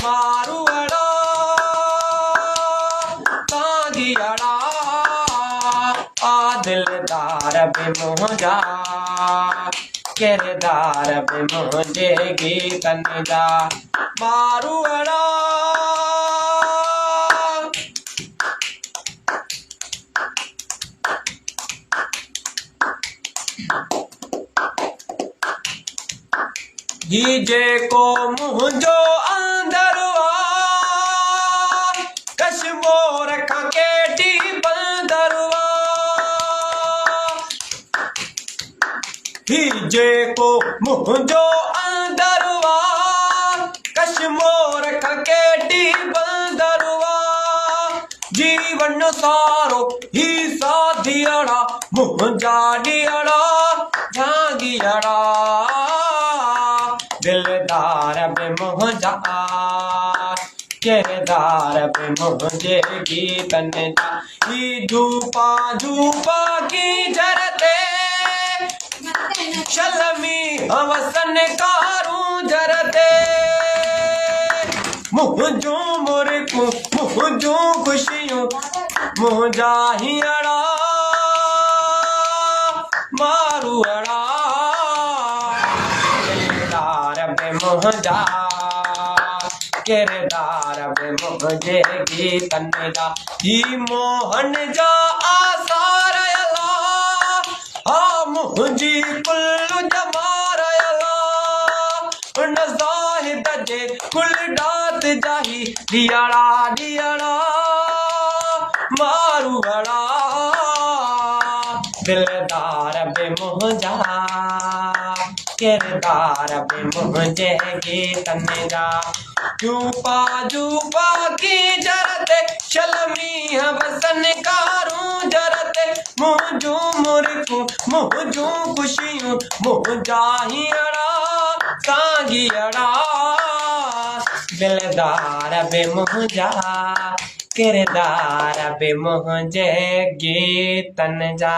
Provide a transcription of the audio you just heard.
मारूअड़ा तांगियड़ा आ दिलदार बे मुंहिंजा किरदार बे मुंहिंजे गीतन जा मारूअड़ा ही जेको मुंहिंजो अंदरु कश्मोर खां केॾी बंदरु ही जेको मुंहिंजो अंदरु कश्मोर खां केॾी बंदरु जीवन सारो ही साथियड़ा मुंहिंजा ॾियड़ा झांगियड़ा दिलदार बे मुंहिंजा किरदार बे मुंहिंजे गीतन जा ही झूपा झूपा की जरते शलमी हवसन कारूं जरते मुंहिंजो मुर्कूं मुंहिंजूं ख़ुशियूं मुंहिंजा हीअड़ा मारूअड़ा मुंहिंजा किरदार बे मुंहिंजे गीतन जा ही मोहन जा आसार अला हा मुंहिंजी कुल जमार अला उन ज़ाहिद जे कुल डात जाही ॾियड़ा ॾियड़ा मारूअड़ा दिलदार बे मुंहिंजा किरदार बे मुंहिंजे गीतन जा झूपा झूपा की जरते शलमी हवसन कारूं जरते मुंहिंजूं मुर्कूं मुंहिंजूं ख़ुशियूं मुंहिंजा हीअड़ा साॻियड़ा दिलदार बे मुंहिंजा किरदार बे मुंहिंजे गीतन जा।